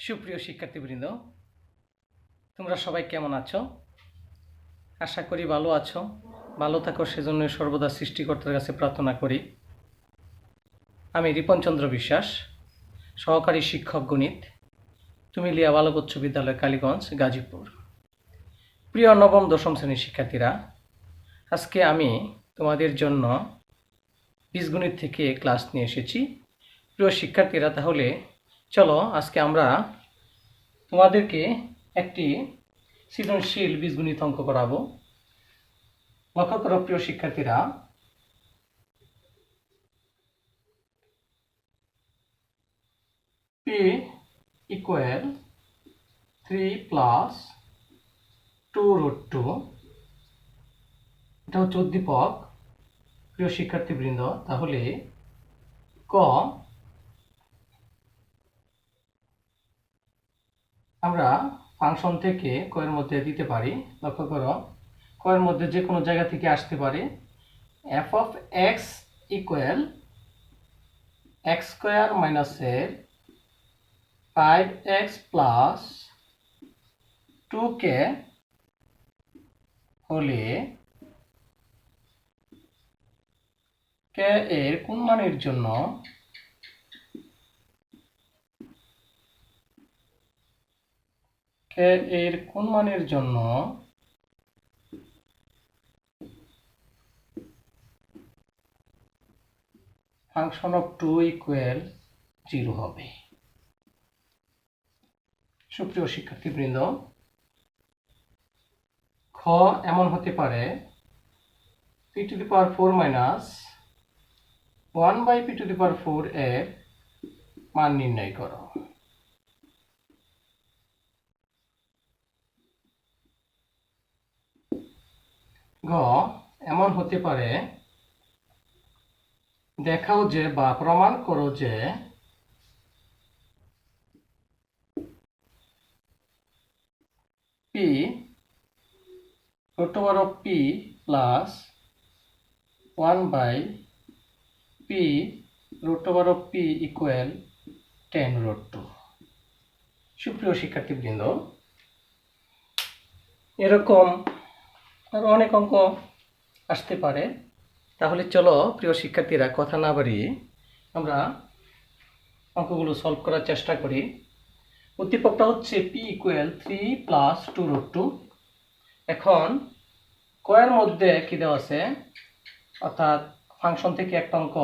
সুপ্রিয় শিক্ষার্থীবৃন্দ, তোমরা সবাই কেমন আছো? আশা করি ভালো আছো। ভালো থাকো সেজন্য সর্বদা সৃষ্টিকর্তার কাছে প্রার্থনা করি। আমি রিপন চন্দ্র বিশ্বাস, সহকারী শিক্ষক গণিত, তুমিলিয়া বালক উচ্চ বিদ্যালয়, কালীগঞ্জ, গাজীপুর। প্রিয় নবম দশম শ্রেণীর শিক্ষার্থীরা, আজকে আমি তোমাদের জন্য বীজগণিত থেকে ক্লাস নিয়ে এসেছি। প্রিয় শিক্ষার্থীরা, তাহলে চলো আজকে আমরা তোমাদেরকে একটি সৃজনশীল বীজগণিত অঙ্ক করাবো। লক্ষ্য করো প্রিয় শিক্ষার্থীরা, p ইকুয়াল 3 প্লাস 2√2, এটা হচ্ছে উদ্দীপক। প্রিয় শিক্ষার্থীবৃন্দ, তাহলে ক আমরা ফাংশন থেকে ক এর মধ্যে দিতে পারি। লক্ষ্য করো, ক এর মধ্যে যে কোনো জায়গা থেকে আসতে পারে। f of x equal x square minus এর 5x প্লাস 2k হলে k এর কোন মানের জন্য ফাংশন অফ 2 ইকুয়াল 0 হবে। সুপ্রিয় শিক্ষার্থীবৃন্দ, খ এমন হতে পারে p⁴ মাইনাস 1/p⁴ এর মান নির্ণয় করো। গ এমন হতে পারে দেখাও যে বা প্রমাণ করো যে p √p plus 1/p√p equal 10√2। সুপ্রিয় শিক্ষার্থীবৃন্দ, এরকম আরো অনেক অঙ্ক আসতে পারে। তাহলে চলো প্রিয় শিক্ষার্থীরা, কথা না বাড়িয়ে আমরা অঙ্কগুলো সলভ করার চেষ্টা করি। উদ্দীপকটা হচ্ছে p ইকুয়াল 3 প্লাস 2√2। এখন ক এর মধ্যে কি দেওয়া আছে, অর্থাৎ ফাংশন থেকে একটা অঙ্ক,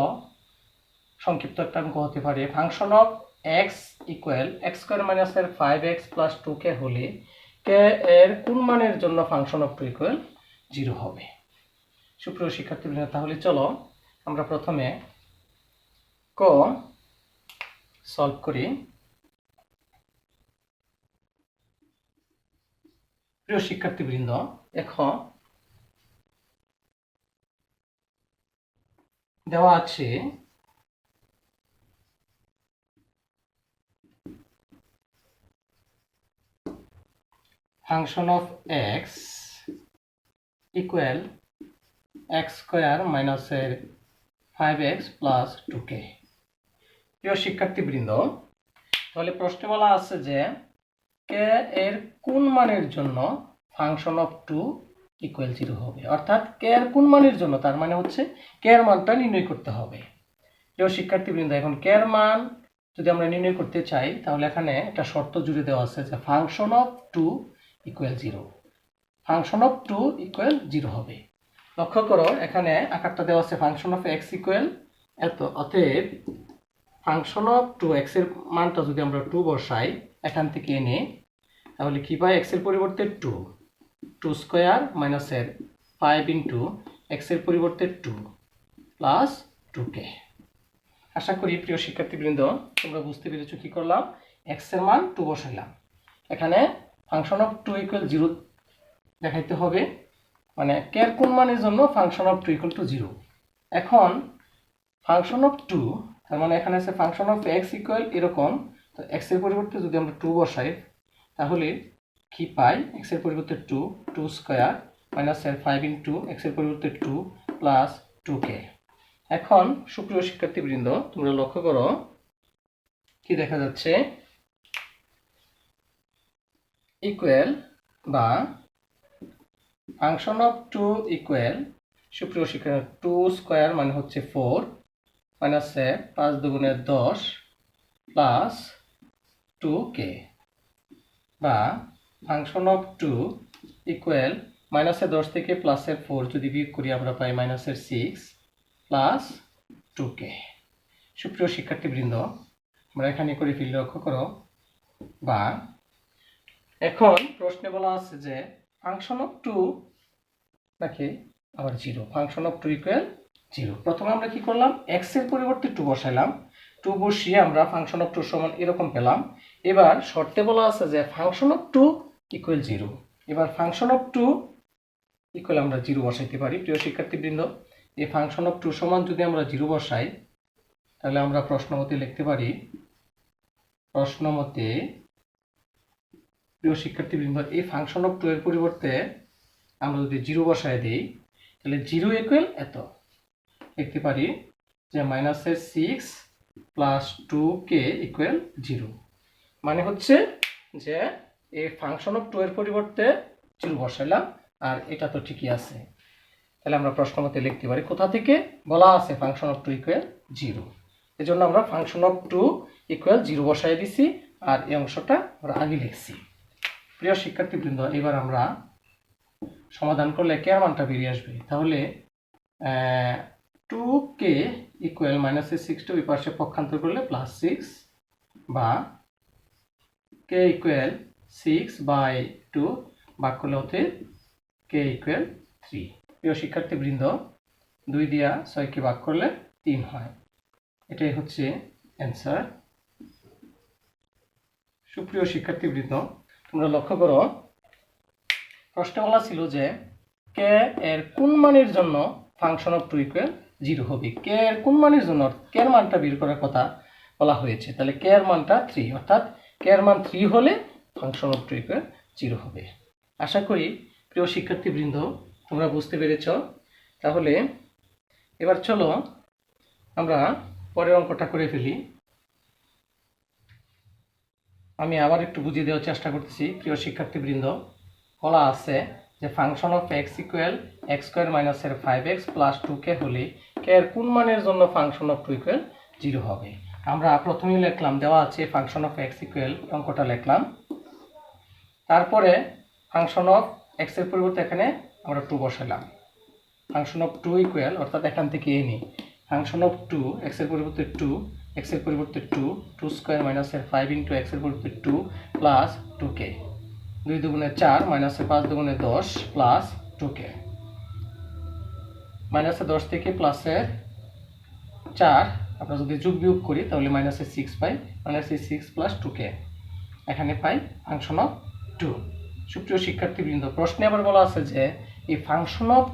সংক্ষিপ্ত একটা অঙ্ক হতে পারে function of x equal x square minus এর 5x প্লাস 2k হলে k এর কোন মানের জন্য ফাংশন অফ 2 ইকুয়াল 0 হবে। সুপ্রিয় শিক্ষার্থীবৃন্দ, তাহলে চলো আমরা প্রথমে ক সলভ করি। প্রিয় শিক্ষার্থীবৃন্দ, দেখো দেওয়া আছে function of x equal x square minus এর 5x প্লাস 2k। প্রিয় শিক্ষার্থীবৃন্দ, তাহলে প্রশ্নে বলা আছে যে k এর কোন মানের জন্য ফাংশন অফ 2 ইকুয়াল 0 হবে, অর্থাৎ k এর কোন মানের জন্য, তার মানে হচ্ছে k এর মানটা নির্ণয় করতে হবে। প্রিয় শিক্ষার্থীবৃন্দ, এখন k এর মান যদি আমরা নির্ণয় করতে চাই, তাহলে এখানে একটা শর্ত জুড়ে দেওয়া আছে যে function of 2 equal 0, function of 2 equal 0 হবে। লক্ষ্য করো, এখানে আকারটা দেওয়া আছে ফাংশন অফ x ইকুয়াল এত, অতএব ফাংশন অফ 2x এর মানটা যদি আমরা 2 বসাই এখান থেকে এনে, তাহলে কি পাই, x এর পরিবর্তে 2 স্কোয়ার মাইনাস এর 5 ইন্টু x এর পরিবর্তে 2 প্লাস 2k। আশা করি প্রিয় শিক্ষার্থীবৃন্দ তোমরা বুঝতে পেরেছো কি করলাম। x এর মান 2 বসাইলাম, এখানে ফাংশন অফ 2 ইকুয়াল 0 দেখাইতে হবে, মানে k এর কোন মানের জন্য ফাংশন অফ 2 ইকুয়াল টু 0। এখন ফাংশন অফ 2, তার মানে এখানে আছে ফাংশন অফ x ইকুয়াল এরকম, তো x এর পরিবর্তে যদি আমরা 2 বসাই, তাহলে কি পাই, x এর পরিবর্তে 2 স্কোয়ার মাইনাস এর 5 ইন্টু x এর পরিবর্তে 2 প্লাস 2k। এখন সুপ্রিয় শিক্ষার্থীবৃন্দ, তোমরা লক্ষ্য করো কি দেখা যাচ্ছে, ইকুয়াল বা ফাংশন অফ 2 ইকুয়াল সুপ্রিয় শিক্ষার্থী 2 স্কয়ার মানে হচ্ছে 4 মাইনাস 5 দুগুণে 10 প্লাস 2k বা ফাংশন অফ 2 ইকুয়াল মাইনাসের 10 থেকে প্লাসের 4 যদি বিয়োগ করি আমরা পাই মাইনাসের 6 প্লাস 2k। সুপ্রিয় শিক্ষার্থীবৃন্দ আমরা এখানে করে ফেলি, লক্ষ্য করো। বা এখন প্রশ্নে বলা আছে যে ফাংশন অফ 2 নাকি আবার 0, ফাংশন অফ 2 ইকুয়াল 0। প্রথমে আমরা কি করলাম, x এর পরিবর্তে 2 বসাইলাম, 2 বসিয়ে আমরা ফাংশন অফ 2 সমান এরকম পেলাম। এবার শর্তে বলা আছে যে ফাংশন অফ 2 ইকুয়াল 0। এবার ফাংশন অফ 2 ইকুয়াল আমরা 0 বসাইতে পারি। প্রিয় শিক্ষার্থীবৃন্দ, এই ফাংশন অফ 2 সমান যদি আমরা 0 বসাই তাহলে আমরা প্রশ্নমতে লিখতে পারি, প্রশ্নমতে প্রিয় শিক্ষার্থীবৃন্দ এই ফাংশন অফ 2 এর পরিবর্তে আমরা যদি 0 বসায় দিই তাহলে 0 ইকুয়াল এত লিখতে পারি যে মাইনাসের 6 প্লাস 2k ইকুয়াল 0। মানে হচ্ছে যে এই ফাংশন অফ 2 এর পরিবর্তে 0 বসাইলাম, আর এটা তো ঠিকই আছে। তাহলে আমরা প্রশ্নমতে লিখতে পারি, কোথা থেকে বলা আছে ফাংশন অফ 2 ইকুয়াল 0, এজন্য আমরা ফাংশন অফ 2 ইকুয়াল 0 বসাই দিছি, আর এই অংশটা আমরা আগে লিখছি। প্রিয় শিক্ষার্থীবৃন্দ, এবার আমরা সমাধান করলে কে এর মানটা বেরিয়ে আসবে। তাহলে 2k ইকুয়াল মাইনাসের 6 ওই পাশে পক্ষান্তর করলে প্লাস 6 বা k ইকুয়াল 6/2 ভাগ করলে হতে k ইকুয়াল 3। প্রিয় শিক্ষার্থীবৃন্দ, 2 দিয়া 6কে ভাগ করলে 3 হয়, এটাই হচ্ছে অ্যান্সার। সুপ্রিয় শিক্ষার্থীবৃন্দ, তোমরা লক্ষ্য করো, প্রশ্ন বলা ছিল যে কে এর কোন মানের জন্য ফাংশন অফ 2 ইকুয়াল 0 হবে। কে এর কোন মানের জন্য, কে এর মানটা বের করার কথা বলা হয়েছে। তাহলে কে এর মানটা 3, অর্থাৎ কে এর মান 3 হলে ফাংশন অফ 2 ইকুয়াল 0 হবে। আশা করি প্রিয় শিক্ষার্থীবৃন্দ তোমরা বুঝতে পেরেছ। তাহলে এবার চলো আমরা পরের অঙ্কটা করে ফেলি। আমি আবার একটু বুঝিয়ে দেওয়ার চেষ্টা করতেছি। প্রিয় শিক্ষার্থীবৃন্দ, বলা আছে যে function of x equal x square মাইনাসের 5x প্লাস 2k হলে কে এর কোন মানের জন্য ফাংশন অফ 2 ইকুয়াল 0 হবে। আমরা প্রথমেই লিখলাম, দেওয়া আছে ফাংশন অফ এক্স ইকুয়াল, অঙ্কটা লিখলাম। তারপরে ফাংশন অফ এক্স এর পরিবর্তে এখানে আমরা 2 বসালাম। ফাংশন অফ 2 ইকুয়াল, অর্থাৎ এখান থেকে এ নিই, ফাংশন অফ 2 এক্স এর পরিবর্তে 2, এক্স এর পরিবর্তে 2 স্কোয়ার মাইনাসের 5 ইন্টু এক্স এর পরিবর্তে 2 প্লাস 2k, 2 দুগুণে 4 মাইনাসে 5 দুগুণে 10 প্লাস 2k, মাইনাসে 10 থেকে প্লাসের 4 আমরা যদি যোগ বিয়োগ করি তাহলে মাইনাসে 6 পাই, মাইনাসে 6 প্লাস 2k, এখানে পাই ফাংশন অফ 2। সুপ্রিয় শিক্ষার্থীবৃন্দ, প্রশ্নে আবার বলা আছে যে এই ফাংশন অফ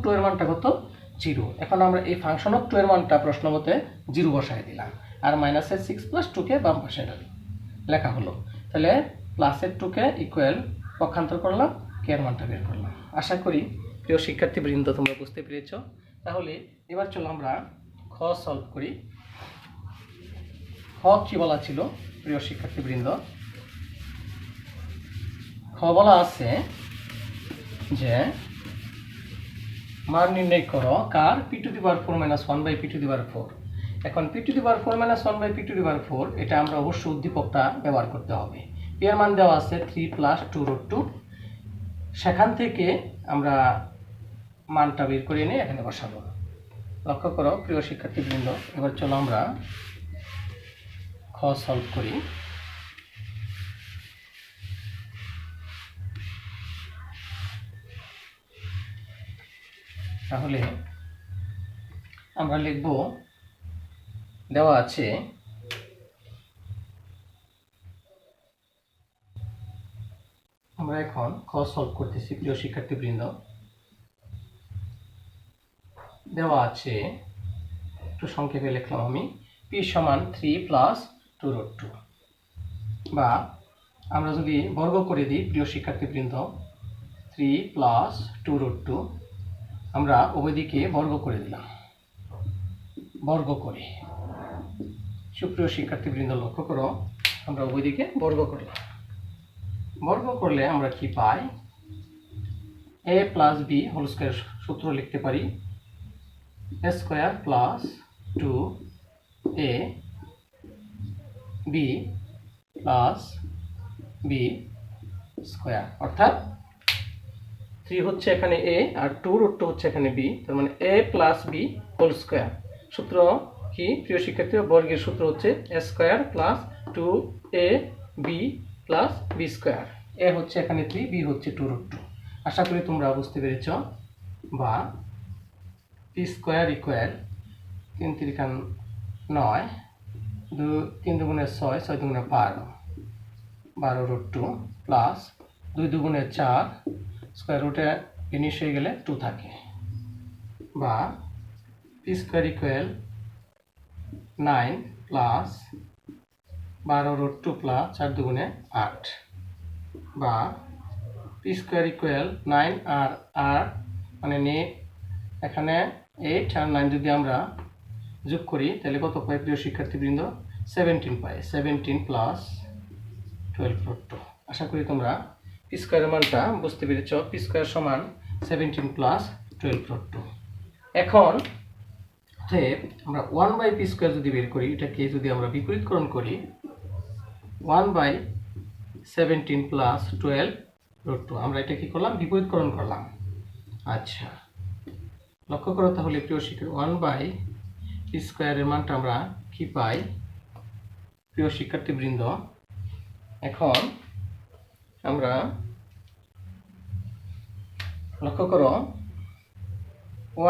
2 এর মানটা কত, 0। এখন আমরা এই ফাংশন অফ 2 এর মানটা প্রশ্ন মতে 0 বসাই দিলাম, আর মাইনাসের 6 প্লাস 2k বাম পাশে লেখা হলো। তাহলে প্লাসের 2k ইকুয়াল পক্ষান্তর করলাম, কে এর মানটা বের করলাম। আশা করি প্রিয় শিক্ষার্থীবৃন্দ তোমরা বুঝতে পেরেছ। তাহলে এবার চলো আমরা খ সলভ করি। খ কি বলা ছিল প্রিয় শিক্ষার্থীবৃন্দ, খ বলা আছে যে মান নির্ণয় করো কার, p⁴ - 1/p⁴। এখন p⁴ - 1/p⁴, এটা আমরা অবশ্যই উদ্দীপকটা ব্যবহার করতে হবে। p এর মান দেওয়া আছে 3 প্লাস 2√2, সেখান থেকে আমরা মানটা বের করে নিয়ে এখানে বসাবো। লক্ষ্য করো প্রিয় শিক্ষার্থীবৃন্দ, এবার চলো আমরা খ সলভ করি। তাহলে আমরা লিখব, দেওয়া আছে আমরা এখন খ সলভ করতেছি। প্রিয় শিক্ষার্থীবৃন্দ, দেওয়া আছে, একটু সংক্ষেপে লিখলাম আমি, p সমান 3 প্লাস 2√2, বা আমরা যদি বর্গ করে দিই প্রিয় শিক্ষার্থীবৃন্দ, 3 প্লাস 2√2 আমরা উভয় দিকে বর্গ করে দিলাম, বর্গ করে। সুপ্রিয় শিক্ষার্থীবৃন্দ লক্ষ্য করো, আমরা উভয় দিকে বর্গ করলাম। বর্গ করলে আমরা কি পাই? a plus B whole square সূত্র লিখতে পারি a square plus 2a b plus b square, অর্থাৎ 3 হচ্ছে এখানে a আর 2√2 হচ্ছে এখানে b, তার মানে a plus B whole square. সূত্র কি প্রিয় শিক্ষার্থী? বর্গের সূত্র হচ্ছে a square plus 2ab plus b square. a হচ্ছে এখানে 3, b হচ্ছে 2√2। আশা করি তোমরা বুঝতে পেরেছ। বা p স্কয়ার ইকুয়াল 3 3 9, 3 দুগুণে 6, 6 দুগুণে 12, 12√2 প্লাস 2 দুগুণে 4, স্কয়ার রুটে ফিনিশ হয়ে গেলে 2 থাকে। বা p square equal 9 plus 12√2 plus 4 দুগুণে 8। বা p স্কয়ার ইকুয়াল 9 আর 8 মানে এখানে 8 আর 9 যদি আমরা যোগ করি তাহলে কত পাই প্রিয় শিক্ষার্থীবৃন্দ? 17 পাই। 17 প্লাস 12√2। আশা করি তোমরা পি স্কয়ারের মানটা বুঝতে পেরেছ। পি স্কয়ার সমান 17 প্লাস 12√2। এখন আমরা 1/p স্কয়ার যদি বের করি, এটাকে যদি আমরা বিপরীতকরণ করি 1/17 প্লাস 12√2, আমরা এটা কি করলাম? বিপরীতকরণ করলাম। আচ্ছা, লক্ষ্য করো তাহলে প্রিয় শিক্ষার্থী, 1/p স্কয়ারের মানটা আমরা কি পাই প্রিয় শিক্ষার্থীবৃন্দ? এখন আমরা লক্ষ্য করো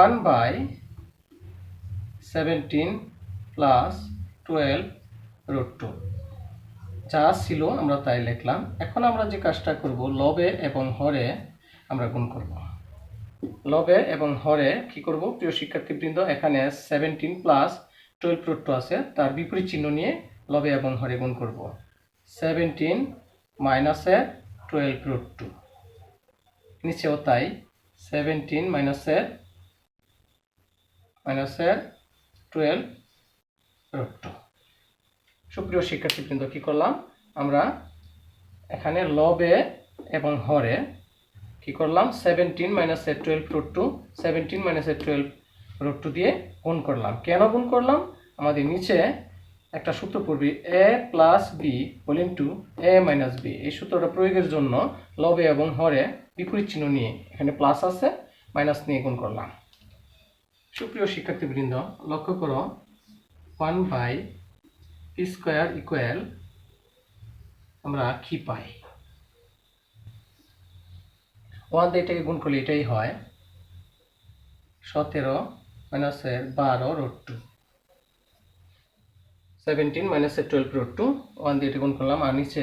1/17 প্লাস 12√2 যা ছিল আমরা তাই লিখলাম। এখন আমরা যে কাজটা করব, লবে এবং হরে আমরা গুণ করব। লবে এবং হরে কি করব প্রিয় শিক্ষার্থীবৃন্দ? এখানে 17 প্লাস 12√2 আছে, তার বিপরীত চিহ্ন নিয়ে লবে এবং হরে গুণ করব। 17 মাইনাসে 12√2, নিচেও তাই 17 মাইনাসে 12√2। সুপ্রিয় শিক্ষার্থীবৃন্দ, কি করলাম আমরা? এখানে লবে এবং হরে কি করলাম? 17 মাইনাসে 12√2, 17 মাইনাসে 12√2 দিয়ে গুণ করলাম। কেন গুণ করলাম? আমাদের নিচে একটা সূত্র পড়বে a plus B whole into a minus b. এই সূত্রটা প্রয়োগের জন্য লবে এবং হরে বিপরীত চিহ্ন নিয়ে, এখানে প্লাস আছে, মাইনাস নিয়ে গুণ করলাম। সুপ্রিয় শিক্ষার্থীবৃন্দ, লক্ষ্য করো 1/p স্কয়ার ইকুয়াল আমরা কি পাই? 1 দিয়ে এটাকে গুণ করলে এটাই হয় 17 মাইনাসের 12√2, 17 মাইনাসের 12√2, 1 দিয়ে এটা গুণ করলাম। আর নিচে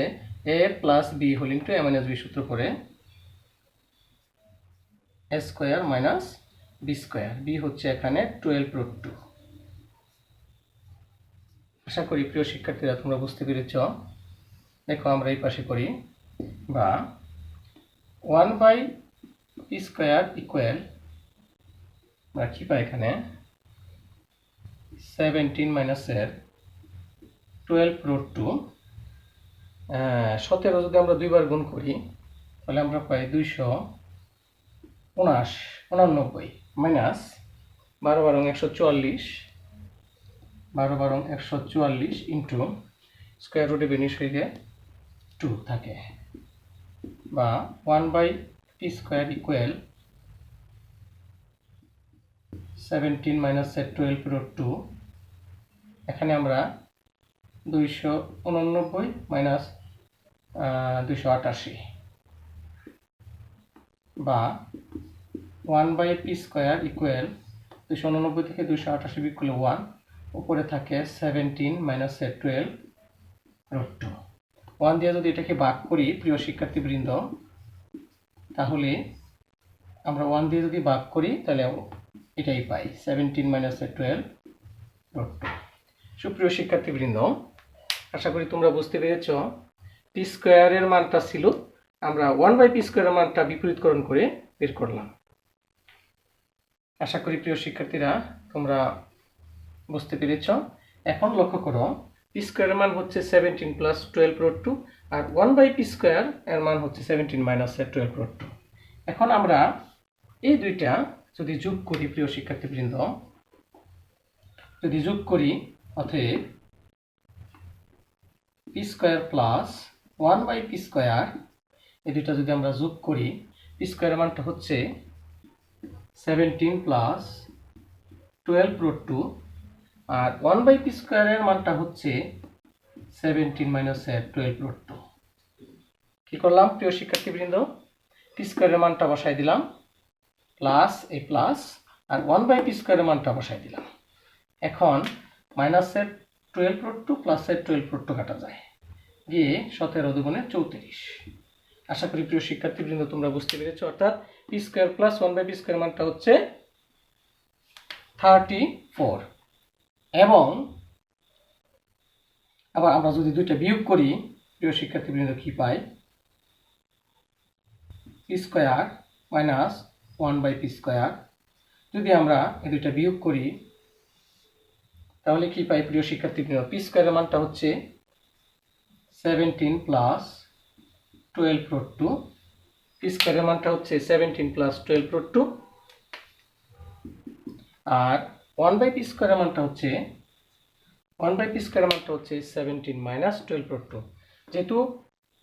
a plus B whole into a minus b সূত্র করে a square minus b square. B হচ্ছে এখানে 12√2। আশা করি প্রিয় শিক্ষার্থীরা তোমরা বুঝতে পেরেছ। দেখো আমরা এই পাশে করি। বা 1/p স্কয়ার ইকুয়াল আমরা কি পাই? এখানে 17 মাইনাসের 12√2, 17 যদি আমরা দুইবার গুণ করি তাহলে আমরা পাই 289 মাইনাস 12 বারং 144, 12 বারং 144 ইন্টু স্কয়ার রুটে বেনিশ হয়ে গিয়ে 2 থাকে। বা 1/p স্কয়ার ইকুয়াল 17 মাইনাসের 12√2, এখানে আমরা 289 মাইনাস 288। বা 1/p স্কয়ার ইকুয়াল 289 থেকে 288 বিয়োগ করলে 1, উপরে থাকে 17 মাইনাসের 12√2। 1 দিয়ে যদি এটাকে ভাগ করি প্রিয় শিক্ষার্থীবৃন্দ, তাহলে আমরা 1 দিয়ে যদি ভাগ করি তাহলে এটাই পাই 17 মাইনাসের 12√2। সুপ্রিয় শিক্ষার্থীবৃন্দ, আশা করি তোমরা বুঝতে পেরেছ। পি স্কয়ারের মানটা ছিল, আমরা 1/p স্কয়ারের মানটা বিপরীতকরণ করে বের করলাম। আশা করি প্রিয় শিক্ষার্থীরা তোমরা বুঝতে পেরেছ। এখন লক্ষ্য করো পি স্কোয়ারের মান হচ্ছে 17 প্লাস 12 রুট 2 আর 1/p স্কোয়ার এর মান হচ্ছে 17 মাইনাস 12 রুট 2। এখন আমরা এই দুইটা যদি যোগ করি প্রিয় শিক্ষার্থীবৃন্দ, যদি যোগ করি অতএব P square plus 1/p square, এই দুইটা যদি আমরা যোগ করি, পি স্কোয়ারের মানটা হচ্ছে 17 প্লাস 12 রুট 2 আর 1/p স্কোয়ারের মানটা হচ্ছে 17 মাইনাস 12 রুট 2। কি করলাম প্রিয় শিক্ষার্থীবৃন্দ? পি স্কোয়ারের মানটা বসাই দিলাম প্লাস এই প্লাস আর 1/p স্কোয়ারের মানটা বসাই দিলাম। এখন মাইনাসের 12 রুট 2 প্লাসের 12 রুট 2 কাটা যায়, গিয়ে 17 দুগুণে 34। আশা করি প্রিয় শিক্ষার্থীবৃন্দ তোমরা বুঝতে পেরেছো। অর্থাৎ P square plus 1/p square মানটা হচ্ছে 34। এবং আবার আমরা যদি দুইটা বিয়োগ করি প্রিয় শিক্ষার্থীবৃন্দ কি পাই? P square minus 1/p square. যদি আমরা এই দুইটা বিয়োগ করি তাহলে কি পাই প্রিয় শিক্ষার্থীবৃন্দ? পি স্কোয়ারের মানটা হচ্ছে 17 প্লাস 12 রুট 2, পি স্কোয়ারের মানটা হচ্ছে 17 প্লাস 12 রুট 2 আর 1/p স্কোয়ারের মানটা হচ্ছে 17 মাইনাস 12 রুট 2। যেহেতু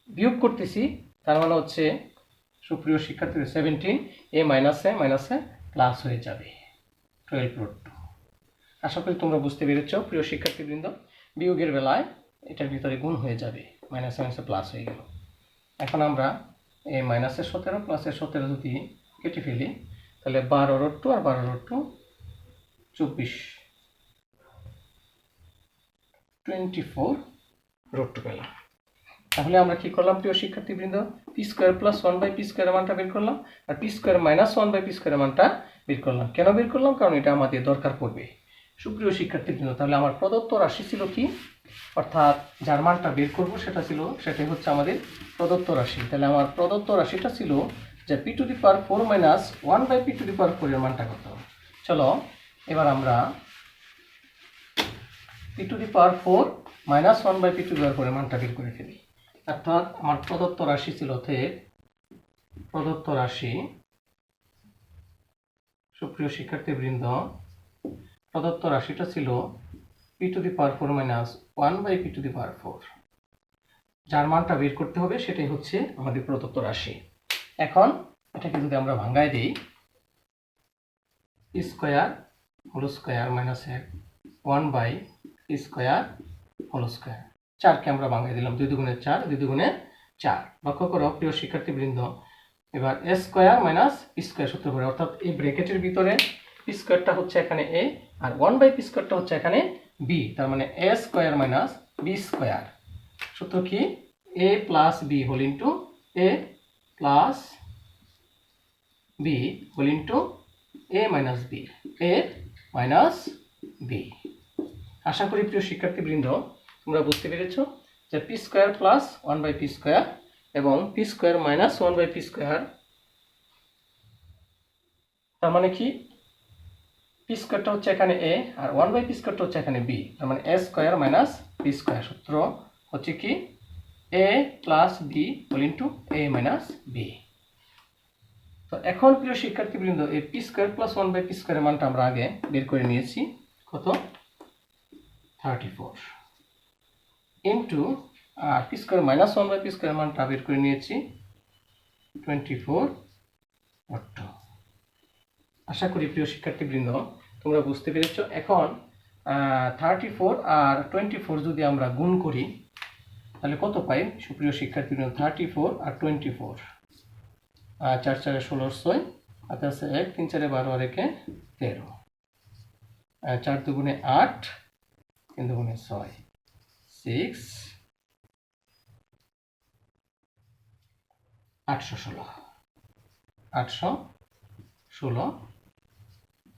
বিয়োগ করতেছি তার মানে হচ্ছে সুপ্রিয় শিক্ষার্থী 17 এ মাইনাসে প্লাস হয়ে যাবে 12 রুট 2। আশা করি তোমরা বুঝতে পেরেছ প্রিয় শিক্ষার্থীবৃন্দ। বিয়োগের বেলায় এটার ভিতরে গুণ হয়ে যাবে, মাইনাসে প্লাস হয়ে গেল। এখন আমরা এই মাইনাসের 17 প্লাসের 17 যদি কেটে ফেলি তাহলে 12 রুট 2 আর 12 রুট 2 24 24 রুট 2 পেলাম। তাহলে আমরা কি করলাম প্রিয় শিক্ষার্থীবৃন্দ? পি স্কোয়ার প্লাস 1/p স্কোয়ারের মানটা বের করলাম আর পি স্কোয়ার মাইনাস 1/p স্কোয়ারের মানটা বের করলাম। কেন বের করলাম? কারণ এটা আমাদের দরকার পড়বে সুপ্রিয় শিক্ষার্থীবৃন্দ। তাহলে আমার প্রদত্ত রাশি ছিল কি? অর্থাৎ যার মানটা বের করব সেটাই হচ্ছে আমাদের প্রদত্ত রাশি। তাহলে আমার প্রদত্ত রাশিটা ছিল যে P to the power 4 minus 1/p to the power 4 এর মানটা কত? চলো এবার আমরা P to the power 4 minus 1/p to the power 4 এর মানটা বের করে ফেলি। অর্থাৎ আমার প্রদত্ত রাশি ছিল প্রদত্ত রাশি সুপ্রিয় শিক্ষার্থীবৃন্দ, প্রদত্ত রাশিটা ছিল P to the power 4 minus 1/p to the power 4। যার মানটা বের করতে হবে সেটাই হচ্ছে আমাদের প্রদত্ত রাশি। এখন এটাকে যদি আমরা ভাঙায় দিই, P square whole square minus 1/p square whole square. 4কে আমরা ভাঙাই দিলাম, 2 দুগুণে 4, 2 দুগুণে 4। লক্ষ্য করো প্রিয় শিক্ষার্থীবৃন্দ, এবার এ স্কোয়ার মাইনাস পি স্কোয়ার সূত্র পড়ে, অর্থাৎ এই ব্র্যাকেটের ভিতরে পি স্কোয়ারটা হচ্ছে এখানে এ আর 1/p স্কোয়ারটা হচ্ছে এখানে বি। তার মানে A square minus B square. সূত্র কি? A plus B whole into A plus B whole into A minus B, A minus B. আশা করি প্রিয় শিক্ষার্থীবৃন্দ তোমরা বুঝতে পেরেছো যে P square plus 1/p square এবং P square minus 1/p square, তার মানে কি? পি স্কোয়ারটা হচ্ছে এখানে এ আর 1/p স্কোয়ারটা হচ্ছে এখানে বি। তার মানে A square minus B square. সূত্র হচ্ছে কি? A plus B whole into A minus B. তো এখন প্রিয় শিক্ষার্থীবৃন্দ এই পি স্কোয়ার প্লাস 1/p স্কোয়ারের মানটা আমরা আগে বের করে নিয়েছি, কত? 34 ইন্টু আর পি স্কোয়ার মাইনাস 1/p স্কোয়ারের মানটা বের করে নিয়েছি 24 রুট 2। আশা করি প্রিয় শিক্ষার্থীবৃন্দ তোমরা বুঝতে পেরেছো। এখন 34 আর 24 যদি আমরা গুণ করি তাহলে কত পাই সুপ্রিয় শিক্ষার্থীবৃন্দ? 34 আর 24, 4 4 16 6 হাতে আছে 1, 3 4 12 আর 1 13, 4 দুগুণে 8, 3 দুগুণে 6, 6 816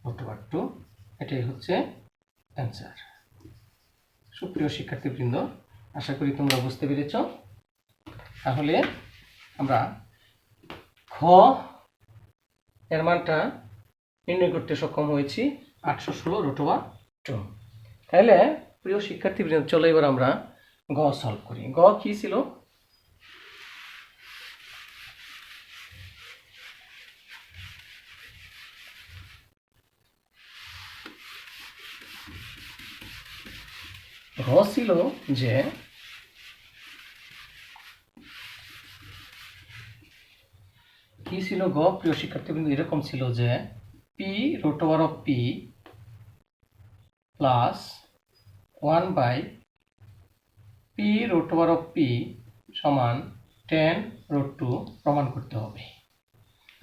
√2। এটাই হচ্ছে অ্যান্সার। সুপ্রিয় শিক্ষার্থীবৃন্দ আশা করি তোমরা বুঝতে পেরেছ। তাহলে আমরা খ এর মানটা নির্ণয় করতে সক্ষম হয়েছি 816 √2। তাহলে প্রিয় শিক্ষার্থীবৃন্দ, চলো এবার আমরা গ সলভ করি। গ কি ছিল? গ ছিল যে কি ছিল গ প্রিয় শিক্ষার্থীবৃন্দ? এরকম ছিল যে p root over of P plus 1 by p root over of p সমান 10 রুট 2 প্রমাণ করতে হবে।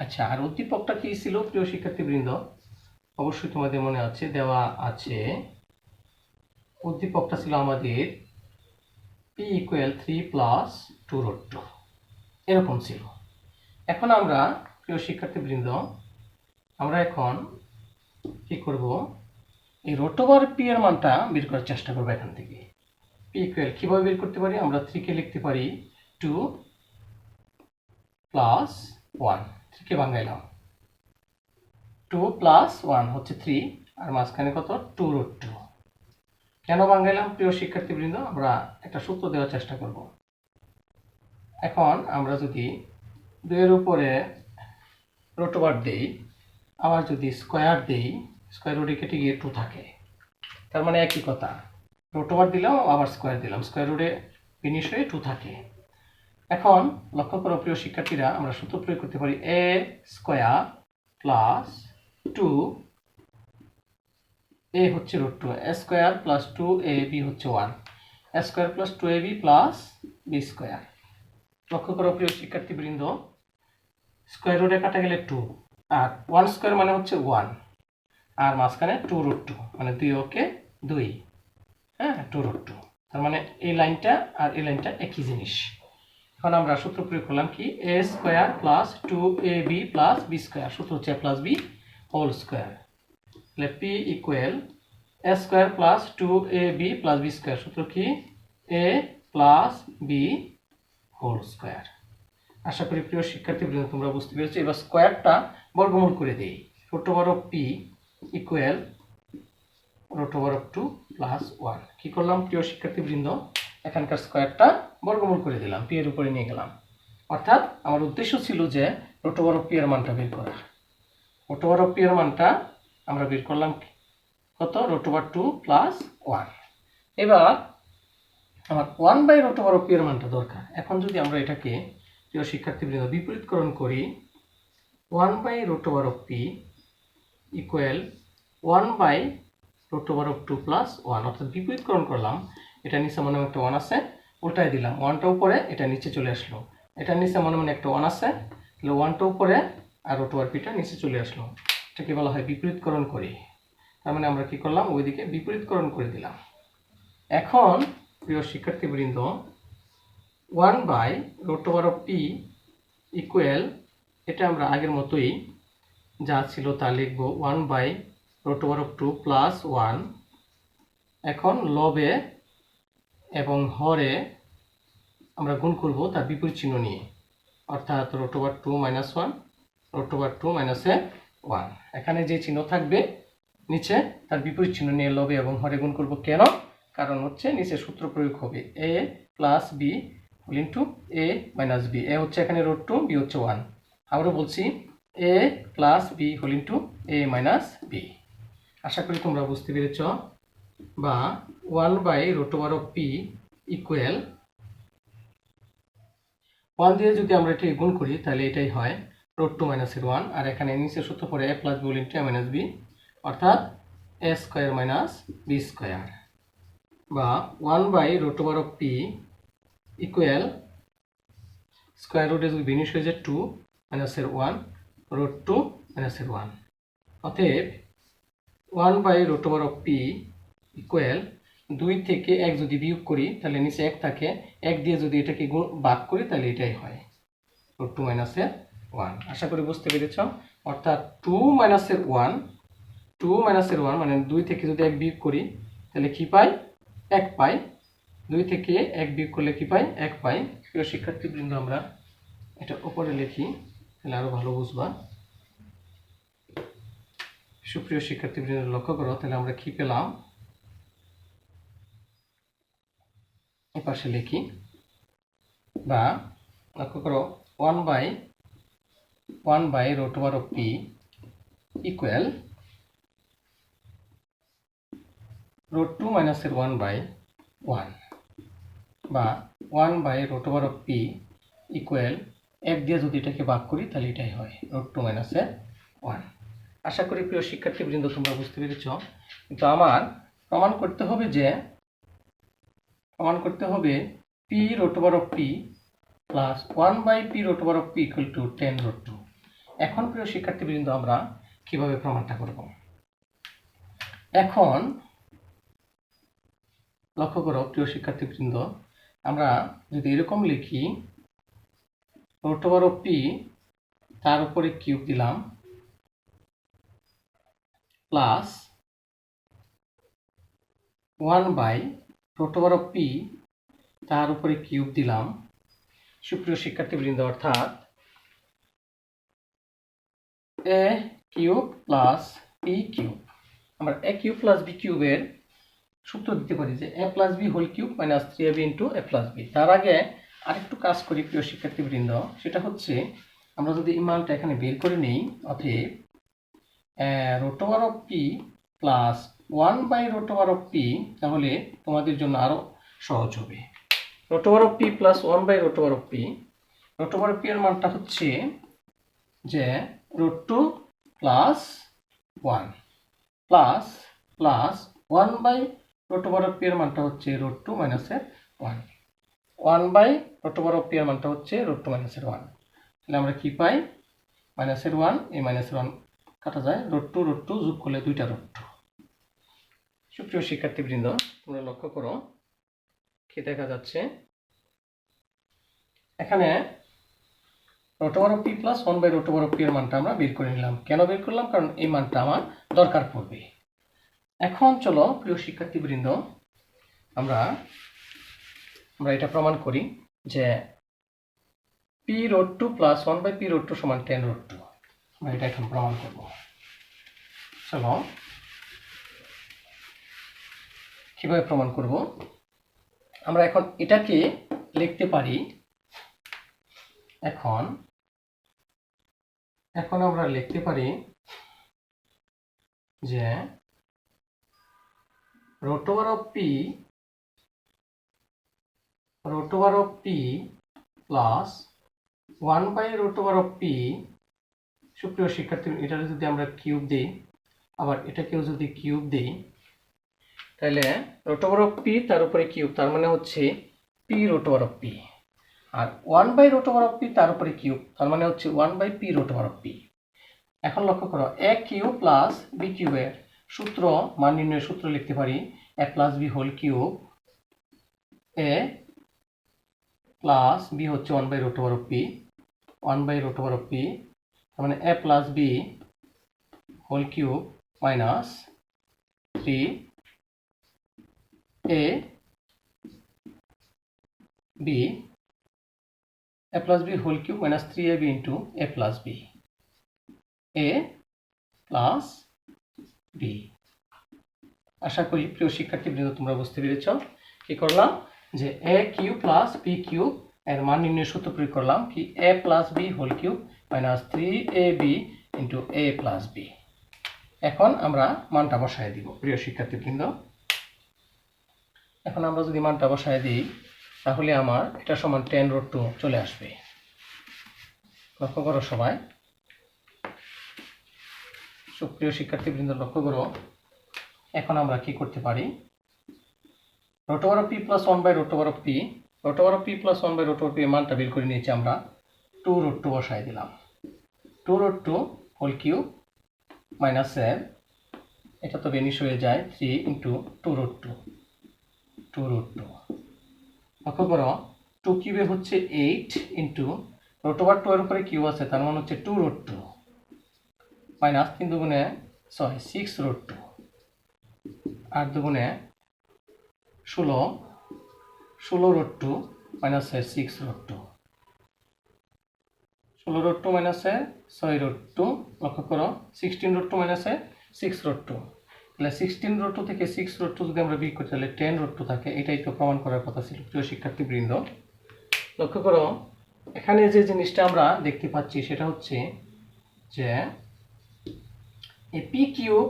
আচ্ছা, আর উদ্দীপকটা কি ছিল প্রিয় শিক্ষার্থীবৃন্দ? অবশ্যই তোমাদের মনে আছে, দেওয়া আছে। উদ্দীপকটা ছিল আমাদের পি ইকুয়াল 3 প্লাস 2 রুট 2, এরকম ছিল। এখন আমরা প্রিয় শিক্ষার্থীবৃন্দ, আমরা এখন কি করব? এই রুট ওভার পি এর মানটা বের করার চেষ্টা করবো। এখান থেকে পি ইকুয়াল কিভাবে বের করতে পারি? আমরা 3 কে লিখতে পারি 2 প্লাস 1, 3 কে ভাঙাইলাম, 2 প্লাস 1 হচ্ছে 3, আর মাঝখানে কত? 2 রুট 2। কেন ভাঙাইলাম প্রিয় শিক্ষার্থীবৃন্দ? আমরা একটা সূত্র দেওয়ার চেষ্টা করব। এখন আমরা যদি 2 এর উপরে রুট ওভার দেই, আবার যদি স্কোয়ার দেই, স্কোয়ার রুটে কেটে গিয়ে 2 থাকে, তার মানে একই কথা। রুট ওভার দিলাম, আবার স্কোয়ার দিলাম, স্কোয়ার রুটে ফিনিশ হয়ে 2 থাকে। এখন লক্ষ্য করো প্রিয় শিক্ষার্থীরা, আমরা সূত্র প্রয়োগ করতে পারি এ স্কোয়ার প্লাস 2 এ হচ্ছে root 2, A square plus 2 A B হচ্ছে 1, এ square plus 2 A B plus B square. লক্ষ্য করো প্রিয় শিক্ষার্থীবৃন্দ, স্কোয়ার রুটে কাটা গেলে 2, আর 1 স্কোয়ার মানে হচ্ছে 1, আর মাঝখানে 2 রুট 2 মানে 2 ওকে 2, হ্যাঁ 2 রুট 2। তার মানে এই লাইনটা আর এই লাইনটা একই জিনিস। এখন আমরা সূত্র প্রয়োগ করলাম কি? এ square plus 2 A B plus B square, সূত্র হচ্ছে এ প্লাস বি হোল স্কোয়ার। তাহলে P equal A square plus 2 A B plus B square, সূত্র কি? A plus B whole square. আশা করি প্রিয় শিক্ষার্থীবৃন্দ তোমরা বুঝতে পেরেছো। এবার স্কোয়ারটা বর্গমূল করে দেই। Root over of p equal root over of 2 plus 1। কি করলাম প্রিয় শিক্ষার্থীবৃন্দ? এখানকার স্কোয়ারটা বর্গমূল করে দিলাম, পি এর উপরে নিয়ে গেলাম। অর্থাৎ আমার উদ্দেশ্য ছিল যে রুট ওভার অফ পি এর মানটা বের করার। রুট ওভার অফ পি এর মানটা আমরা বের করলাম কত? Root over 2 plus 1। এবার আমার 1 by root over of p এর মানটা দরকার। এখন যদি আমরা এটাকে প্রিয় শিক্ষার্থীবৃন্দ বিপরীতকরণ করি, 1 by root over of p equal 1 by root over of 2 plus 1, অর্থাৎ বিপরীতকরণ করলাম। এটা নিচে মনে মনে একটা 1 আছে, উল্টাই দিলাম, 1টা উপরে, এটা নিচে চলে আসলো। এটা নিচে মনে মনে একটা 1 আছে, তাহলে 1টা উপরে আর রুট ওভার পিটা নিচে চলে আসলো। এটাকে বলা হয় বিপরীতকরণ করি। তার মানে আমরা কি করলাম? ওইদিকে বিপরীতকরণ করে দিলাম। এখন প্রিয় শিক্ষার্থীবৃন্দ, 1 by root over of p equal, এটা আমরা আগের মতোই যা ছিল তা লিখব, 1 by root over of 2 plus 1। এখন লবে এবং হরে আমরা গুণ করব তার বিপরীত চিহ্ন নিয়ে, অর্থাৎ root over 2 minus 1, root over 2 minus 1। এখানে যে চিহ্ন থাকবে নিচে তার বিপরীত চিহ্ন নিয়ে লবে এবং হরে গুণ করব। কেন? কারণ হচ্ছে নিচে সূত্র প্রয়োগ হবে a plus B whole into A minus B. A হচ্ছে এখানে রুট 2, বি হচ্ছে 1। আবারও বলছি, a plus B whole into A minus B. আশা করি তোমরা বুঝতে পেরেছ। বা 1 by root over of p equal 1 দিয়ে যদি আমরা এটাকে গুণ করি তাহলে এটাই হয় রুট 2 মাইনাসের 1, আর এখানে নিচে সূত্র পড়ে a plus B whole into A minus b, অর্থাৎ a square minus B square. বা 1 by root over of p equal square রুটে যদি বিনিশ হয়ে যায় 2 মাইনাসের 1, রুট 2 মাইনাসের 1। অতএব 1 by root over of p equal 2 থেকে 1 যদি বিয়োগ করি তাহলে নিচে 1 থাকে, 1 দিয়ে যদি এটাকে ভাগ করি তাহলে এটাই হয় রুট 2 মাইনাসের 1। আশা করি বুঝতে পেরেছ। অর্থাৎ 2 মাইনাসের 1, 2 মাইনাসের 1 মানে 2 থেকে যদি 1 বিয়োগ করি তাহলে কি পাই? 1 পাই। 2 থেকে 1 বিয়োগ করলে কি পাই? 1 পাই। প্রিয় শিক্ষার্থীবৃন্দ, আমরা এটা উপরে লিখি তাহলে আরো ভালো বুঝবা। সুপ্রিয় শিক্ষার্থীবৃন্দ লক্ষ্য করো, তাহলে আমরা কি পেলাম? এই পাশে লিখি, বা লক্ষ্য করো 1/1 root over of p equal √2 minus এর 1/1, বা 1/root over of p equal 1 দিয়ে যদি এটাকে ভাগ করি তাহলে এটাই হয় √2 minus এর 1। আশা করি প্রিয় শিক্ষার্থীবৃন্দ তোমরা বুঝতে পেরেছ। কিন্তু আমার প্রমাণ করতে হবে p root over of p plus 1/p root over of p equal to 10√2। এখন প্রিয় শিক্ষার্থীবৃন্দ আমরা কিভাবে প্রমাণটা করব? এখন লক্ষ্য করো প্রিয় শিক্ষার্থীবৃন্দ, আমরা যদি এরকম লিখি root over of p তার উপরে কিউব দিলাম plus 1/root over of p তার উপরে কিউব দিলাম, সুপ্রিয় শিক্ষার্থীবৃন্দ, অর্থাৎ a cube plus p cube. আমরা a কিউব প্লাস b কিউবের সূত্র দিতে পারি যে a plus b whole cube minus 3ab into a plus b। তার আগে আরেকটু কাজ করি প্রিয় শিক্ষার্থীবৃন্দ, সেটা হচ্ছে আমরা যদি এই মানটা এখানে বের করে নিই, অতএব root over of p plus 1/root over of p, তাহলে তোমাদের জন্য আরো সহজ হবে। root over of p plus 1/root over of p, root over of p এর মানটা হচ্ছে যে √2 plus 1 plus 1/root over of p এর মানটা হচ্ছে √2 minus এর 1, 1/root over of p এর মানটা হচ্ছে √2 minus এর 1। তাহলে আমরা কি পাই? মাইনাস এর 1, এই মাইনাস এর 1 কাটা যায়, √2 যোগ করলে দুইটা √2। সুপ্রিয় শিক্ষার্থীবৃন্দ তোমরা লক্ষ্য করো কি দেখা যাচ্ছে, এখানে root over of p plus 1/root over of p এর মানটা আমরা বের করে নিলাম। কেন বের করলাম? কারণ এই মানটা আমার দরকার পড়বে। এখন চলো প্রিয় শিক্ষার্থীবৃন্দ আমরা এটা প্রমাণ করি যে p√2 প্লাস 1/p√2 সমান 10√2। আমরা এটা এখন প্রমাণ করব। চলো কিভাবে প্রমাণ করব? আমরা এখন এটাকে লিখতে পারি, এখন আমরা লিখতে পারি যে root over of p plus 1/root over of p, সুপ্রিয় শিক্ষার্থী এটা যদি আমরা কিউব দিই, আবার এটাকেও যদি কিউব দিই, তাহলে root over of p তার উপরে কিউব, তার মানে হচ্ছে p root over of p, R 1/root over of p তার উপরে কিউব, তার মানে হচ্ছে 1/p root over of p। এখন লক্ষ্য করো a কিউব প্লাস b কিউবের সূত্র, মান নির্ণয়ের সূত্র লিখতে পারি a plus b whole cube, a plus b হচ্ছে 1/root over of p, 1/root over of p, তার মানে a plus b whole cube minus 3a b, a plus b whole cube minus 3ab into a plus b, a plus b। আশা করি প্রিয় শিক্ষার্থীবৃন্দ তোমরা বুঝতে পেরেছ। কি করলাম যে a cube plus b cube এর মান নির্ণয়ের সূত্র প্রয়োগ করলাম কি a plus b whole cube minus 3ab into a plus b। এখন আমরা মানটা বসায় দিব প্রিয় শিক্ষার্থীবৃন্দ। এখন আমরা যদি মানটা বসায় দিই তাহলে আমার এটা সমান 10√2 চলে আসবে। লক্ষ্য করো সবাই, সুপ্রিয় শিক্ষার্থীবৃন্দ লক্ষ্য করো, এখন আমরা কি করতে পারি? root over of p plus 1/root over of p, root over of p plus 1/root over p এর মানটা বের করে নিয়েছি আমরা, 2√2 বসায় দিলাম, 2√2 হোল কিউব মাইনাস এর, এটা তো বেনিশ হয়ে যায় 3 ইন্টু 2√2, লক্ষ্য করো 2 কিউবে হচ্ছে 8 ইন্টু root over 2 এর উপরে কিউব আছে, তার মানে হচ্ছে 2√2 মাইনাস 3 দুগুণে 6 6√2, 8 দুগুণে 16 16√2 মাইনাস 6√2, 16√2 মাইনাস 6√2, লক্ষ্য করো 16√2 মাইনাস 6√2, তাহলে 16√2 থেকে 6√2 যদি আমরা বিয়োগ করি তাহলে 10√2 থাকে। এটাই তো প্রমাণ করার কথা ছিল। প্রিয় শিক্ষার্থীবৃন্দ, লক্ষ্য করো এখানে যে জিনিসটা আমরা দেখতে পাচ্ছি সেটা হচ্ছে যে এই P cube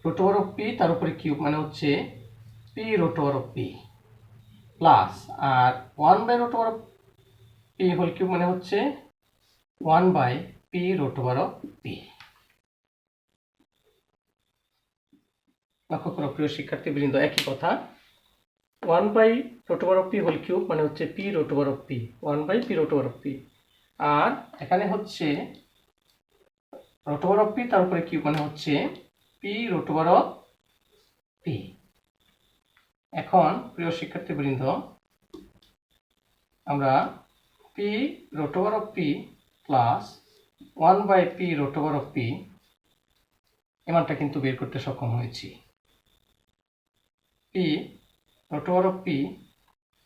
root over of P তার উপরে কিউব মানে হচ্ছে P root over of P plus আর 1/√পি হোল কিউব মানে হচ্ছে 1/p√পি। লক্ষ্য করো প্রিয় শিক্ষার্থীবৃন্দ, একই কথা। 1/√পি হোল কিউব মানে হচ্ছে p√পি, 1/p√পি। আর এখানে হচ্ছে √পি তার উপরে কিউব মানে হচ্ছে p√পি। এখন প্রিয় শিক্ষার্থীবৃন্দ, আমরা p√পি প্লাস 1/p√পি এমানটা কিন্তু বের করতে সক্ষম হয়েছি। p√পি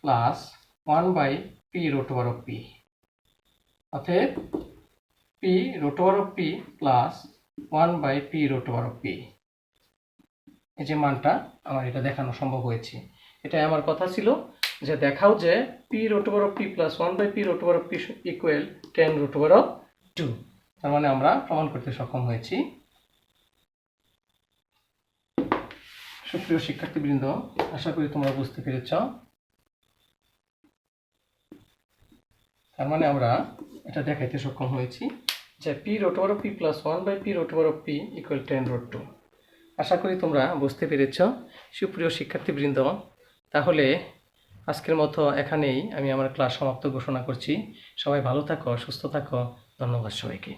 প্লাস 1/p√পি, অতএব p√পি প্লাস 1/p√পি, এই যে মানটা আমার এটা দেখানো সম্ভব হয়েছে। এটাই আমার কথা ছিল যে দেখাও যে p√পি প্লাস 1/p√পি ইকুয়াল 10√2। তার মানে আমরা প্রমাণ করতে সক্ষম হয়েছি। সুপ্রিয় শিক্ষার্থীবৃন্দ, আশা করি তোমরা বুঝতে পেরেছ। তার মানে আমরা এটা দেখাইতে সক্ষম হয়েছি যে p√পি প্লাস 1/p√পি ইকুয়াল 10√2। আশা করি তোমরা বুঝতে পেরেছ। সুপ্রিয় শিক্ষার্থীবৃন্দ, তাহলে আজকের মতো এখানেই আমি আমার ক্লাস সমাপ্ত ঘোষণা করছি। সবাই ভালো থাকো, সুস্থ থাকো। ধন্যবাদ সবাইকে।